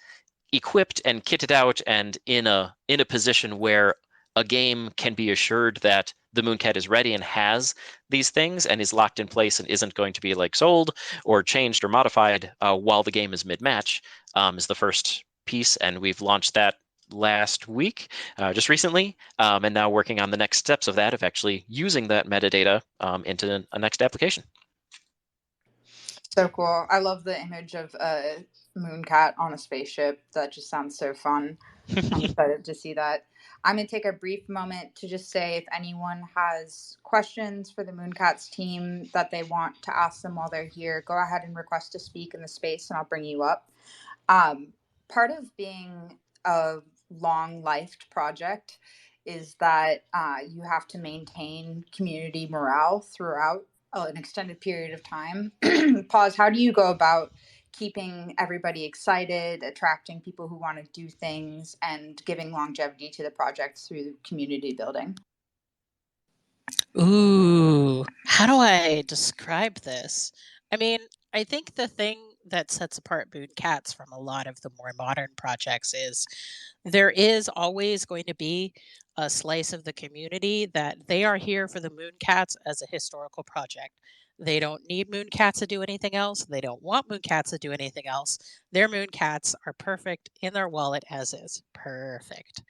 equipped and kitted out and in a position where a game can be assured that the MoonCat is ready and has these things and is locked in place and isn't going to be sold or changed or modified while the game is mid-match, is the first piece. And we've launched that last week, just recently, and now working on the next steps of that, of actually using that metadata into a next application. So cool. I love the image of a MoonCat on a spaceship. That just sounds so fun. I'm excited to see that. I'm going to take a brief moment to just say, if anyone has questions for the MoonCats team that they want to ask them while they're here, go ahead and request to speak in the space and I'll bring you up. Part of being a long-lived project is that you have to maintain community morale throughout an extended period of time. Pause. How do you go about keeping everybody excited, attracting people who want to do things, and giving longevity to the project through community building? Ooh, how do I describe this? I mean, I think the thing that sets apart MoonCats from a lot of the more modern projects is there is always going to be a slice of the community that they are here for the MoonCats as a historical project. They don't need MoonCats to do anything else. They don't want MoonCats to do anything else. Their MoonCats are perfect in their wallet as is. Perfect.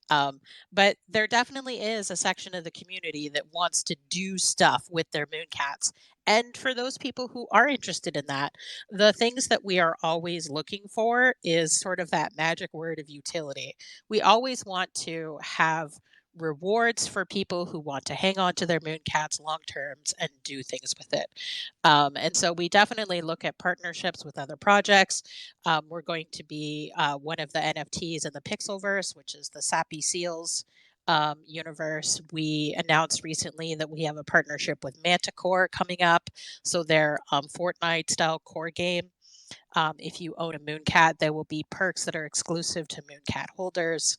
But there definitely is a section of the community that wants to do stuff with their MoonCats. And for those people who are interested in that, the things that we are always looking for is sort of that magic word of utility. We always want to have rewards for people who want to hang on to their MoonCats long terms and do things with it. And so we definitely look at partnerships with other projects. We're going to be one of the NFTs in the Pixelverse, which is the Sappy Seals universe. We announced recently that we have a partnership with Manticore coming up. So their Fortnite style core game. If you own a MoonCat, there will be perks that are exclusive to MoonCat holders.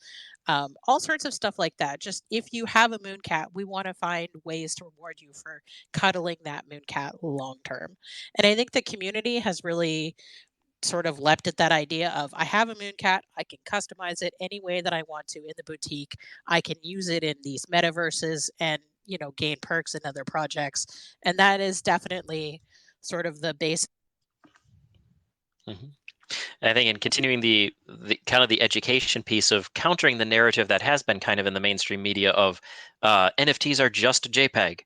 All sorts of stuff like that. Just if you have a MoonCat, we want to find ways to reward you for cuddling that MoonCat long term. And I think the community has really sort of leapt at that idea of, I have a MoonCat, I can customize it any way that I want to in the boutique. I can use it in these metaverses and, gain perks in other projects. And that is definitely sort of the base. Mm-hmm. And I think in continuing the kind of the education piece of countering the narrative that has been kind of in the mainstream media of NFTs are just a JPEG,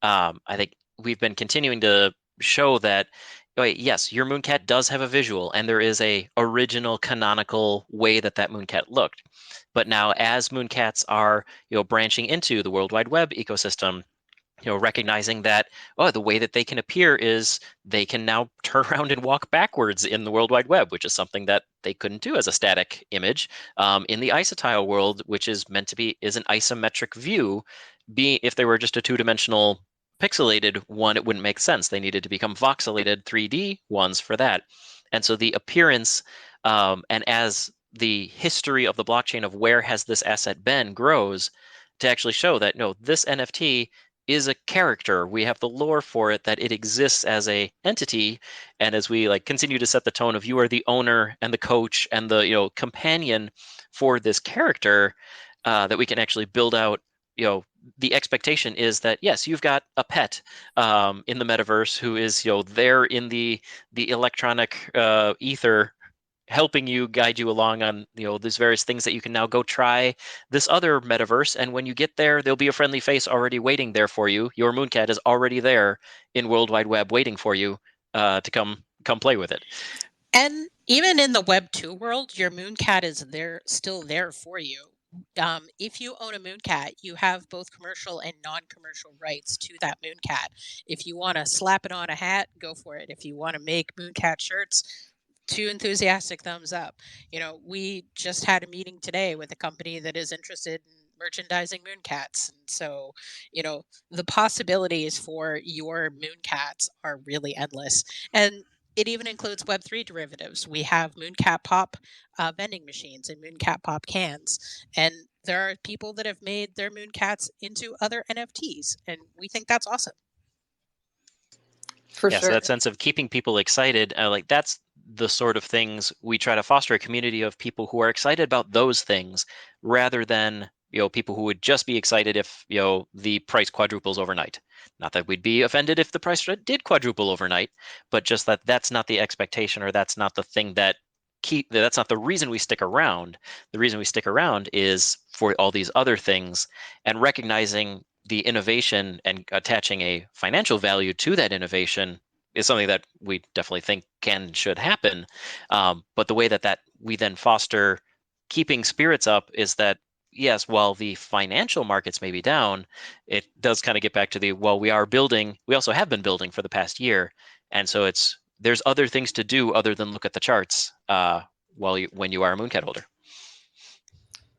I think we've been continuing to show that wait, yes, your MoonCat does have a visual, and there is a original canonical way that MoonCat looked. But now, as MoonCats are, branching into the World Wide Web ecosystem, recognizing that, the way that they can appear is they can now turn around and walk backwards in the World Wide Web, which is something that they couldn't do as a static image. In the isotile world, which is meant to be an isometric view, if they were just a two-dimensional pixelated one, it wouldn't make sense. They needed to become voxelated 3D ones for that. And so the appearance, and as the history of the blockchain of where has this asset been grows, to actually show that, no, this NFT is a character. We have the lore for it, that it exists as a entity. And as we continue to set the tone of, you are the owner and the coach and the companion for this character, that we can actually build out. The expectation is that, yes, you've got a pet in the metaverse who is there in the electronic ether, helping you, guide you along on these various things that you can now go try this other metaverse. And when you get there, there'll be a friendly face already waiting there for you. Your MoonCat is already there in World Wide Web waiting for you to come play with it. And even in the Web 2 world, your MoonCat is still there for you. If you own a MoonCat, you have both commercial and non-commercial rights to that MoonCat. If you want to slap it on a hat, go for it. If you want to make MoonCat shirts, 2 enthusiastic thumbs up. We just had a meeting today with a company that is interested in merchandising MoonCats. And so, the possibilities for your MoonCats are really endless. And it even includes Web3 derivatives. We have MoonCat Pop vending machines and MoonCat Pop cans. And there are people that have made their MoonCats into other NFTs. And we think that's awesome. For Yeah, sure. so that sense of keeping people excited, that's the sort of things we try to foster, a community of people who are excited about those things, rather than people who would just be excited if the price quadruples overnight. Not that we'd be offended if the price did quadruple overnight, but just that that's not the expectation, or that's not the thing that's not the reason we stick around. The reason we stick around is for all these other things, and recognizing the innovation and attaching a financial value to that innovation is something that we definitely think should happen. But the way that we then foster keeping spirits up is that, yes, while the financial markets may be down, it does kind of get back to we also have been building for the past year. And so there's other things to do other than look at the charts when you are a MoonCat holder.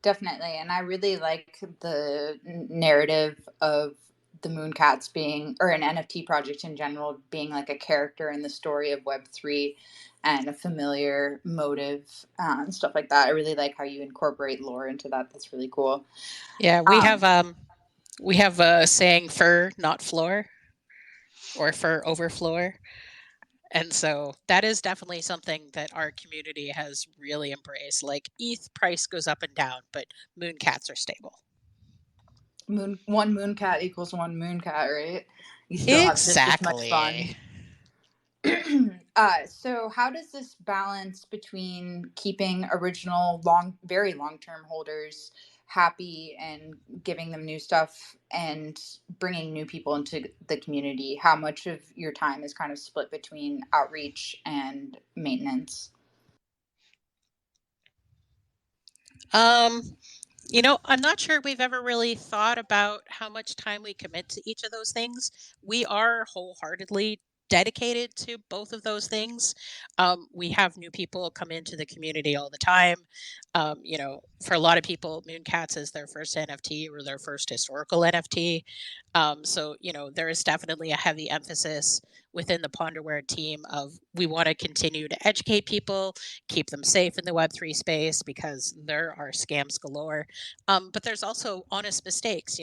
Definitely. And I really like the narrative of the MoonCats being, or an NFT project in general, being like a character in the story of Web3 and a familiar motive and stuff like that. I really like how you incorporate lore into that. That's really cool. Yeah, we have a saying, fur, not floor, or fur over floor. And so that is definitely something that our community has really embraced. Like, ETH price goes up and down, but MoonCats are stable. One MoonCat equals one MoonCat, right? You still have just as much fun. So how does this balance between keeping original very long-term holders happy and giving them new stuff and bringing new people into the community? How much of your time is kind of split between outreach and maintenance? I'm not sure we've ever really thought about how much time we commit to each of those things. We are wholeheartedly dedicated to both of those things. We have new people come into the community all the time. For a lot of people, MoonCats is their first NFT or their first historical NFT. So, there is definitely a heavy emphasis within the Ponderware team of, we want to continue to educate people, keep them safe in the Web3 space, because there are scams galore. But there's also honest mistakes.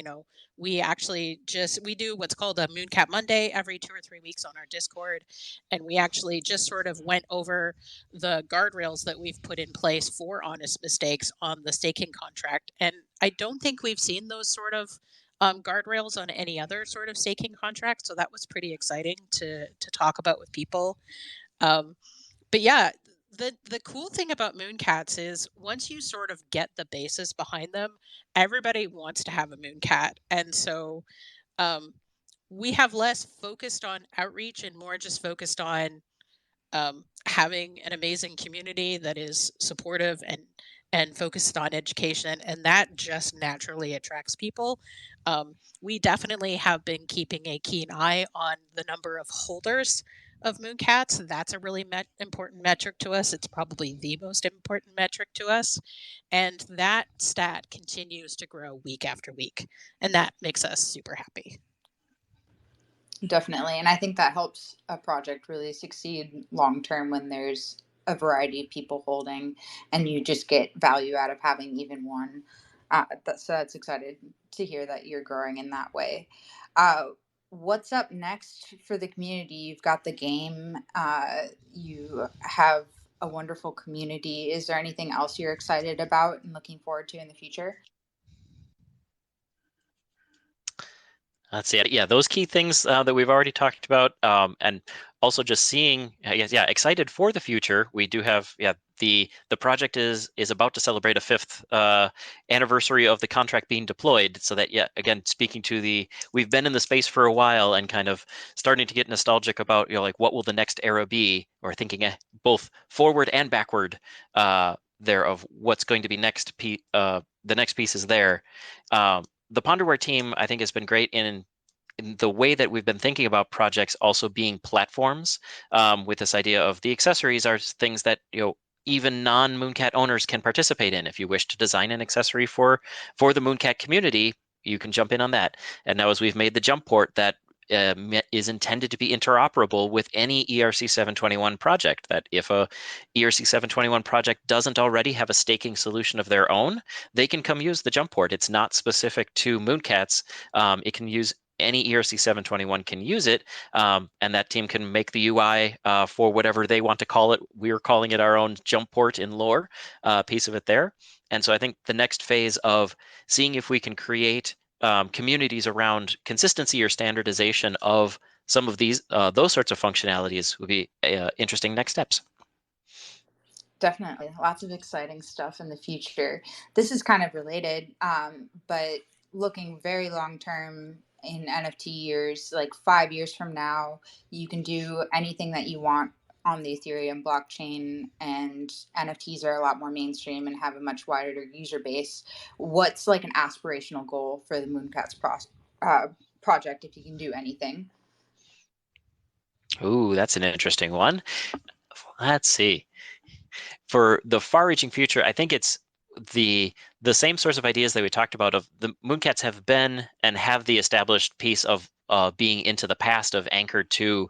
We actually we do what's called a MoonCat Monday every 2 or 3 weeks on our Discord. And we actually just sort of went over the guardrails that we've put in place for honest mistakes on the staking contract. And I don't think we've seen those sort of guardrails on any other sort of staking contract. So that was pretty exciting to talk about with people. But yeah, the cool thing about MoonCats is, once you sort of get the basis behind them, everybody wants to have a MoonCat. And so we have less focused on outreach and more just focused on having an amazing community that is supportive and focused on education, and that just naturally attracts people. We definitely have been keeping a keen eye on the number of holders of MoonCats. That's a really important metric to us. It's probably the most important metric to us. And that stat continues to grow week after week. And that makes us super happy. Definitely. And I think that helps a project really succeed long term when there's a variety of people holding and you just get value out of having even one. That's excited to hear that you're growing in that way. What's up next for the community? You've got the game, you have a wonderful community. Is there anything else you're excited about and looking forward to in the future? That's it. Yeah, those key things that we've already talked about, and also just seeing, excited for the future. We do have, the project is about to celebrate a 5th anniversary of the contract being deployed. So that, again, speaking to we've been in the space for a while and kind of starting to get nostalgic about, like, what will the next era be, or thinking both forward and backward there of what's going to be next. The next piece is there. The Ponderware team, I think, has been great in the way that we've been thinking about projects also being platforms, with this idea of the accessories are things that, even non-MoonCat owners can participate in. If you wish to design an accessory for the MoonCat community, you can jump in on that. And now, as we've made the jump port that is intended to be interoperable with any ERC 721 project, that if a ERC 721 project doesn't already have a staking solution of their own, they can come use the jump port. It's not specific to MoonCats. It can use any ERC 721 can use it, and that team can make the UI for whatever they want to call it. We're calling it our own jump port in lore piece of it there. And so I think the next phase of seeing if we can create communities around consistency or standardization of some of those sorts of functionalities would be interesting next steps. Definitely. Lots of exciting stuff in the future. This is kind of related, but looking very long term in NFT years, like 5 years from now, you can do anything that you want on the Ethereum blockchain, and NFTs are a lot more mainstream and have a much wider user base. What's like an aspirational goal for the MoonCats project if you can do anything? Ooh, that's an interesting one. Let's see. For the far-reaching future, I think it's the same sorts of ideas that we talked about. Of the MoonCats have been and have the established piece of being into the past, of anchored to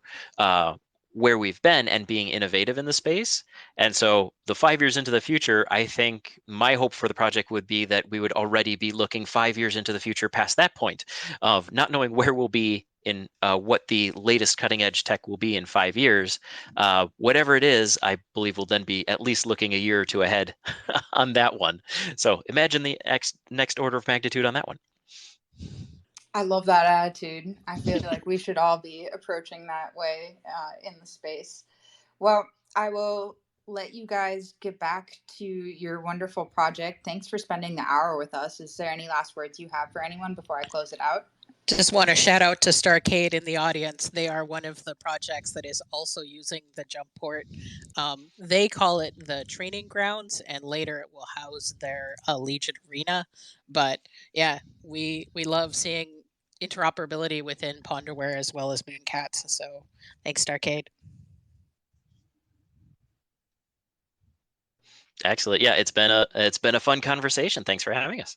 where we've been and being innovative in the space. And so the 5 years into the future, I think my hope for the project would be that we would already be looking 5 years into the future past that point of not knowing where we'll be in what the latest cutting edge tech will be in 5 years. Whatever it is, I believe we'll then be at least looking a year or two ahead on that one. So imagine the next order of magnitude on that one. I love that attitude. I feel like we should all be approaching that way in the space. Well, I will let you guys get back to your wonderful project. Thanks for spending the hour with us. Is there any last words you have for anyone before I close it out? Just want to shout out to Starcade in the audience. They are one of the projects that is also using the jump port. They call it the training grounds, and later it will house their Legion Arena. But yeah, we love seeing interoperability within Ponderware as well as MoonCats. So thanks, Starcade. Excellent. Yeah, it's been a fun conversation. Thanks for having us.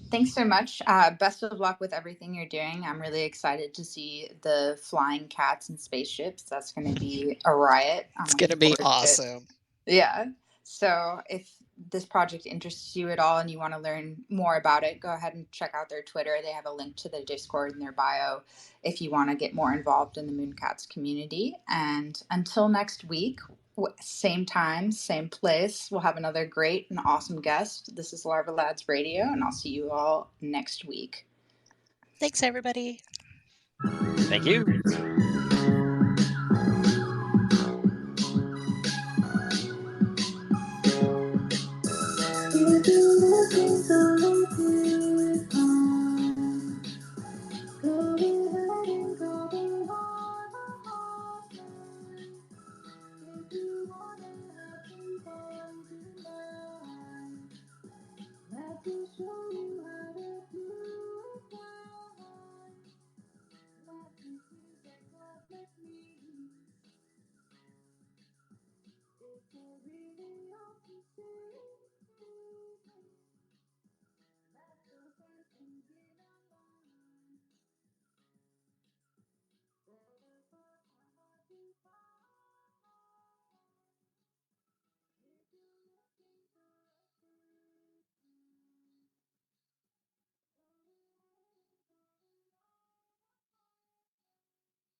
Thanks so much. Best of luck with everything you're doing. I'm really excited to see the flying cats and spaceships. That's going to be a riot. It's going to be awesome. Yeah. So if this project interests you at all and you want to learn more about it, go ahead and check out their Twitter. They have a link to the Discord in their bio if you want to get more involved in the MoonCats community. And until next week, same time, same place, we'll have another great and awesome guest. This is Larva Lads Radio, and I'll see you all next week. Thanks, everybody. Thank you.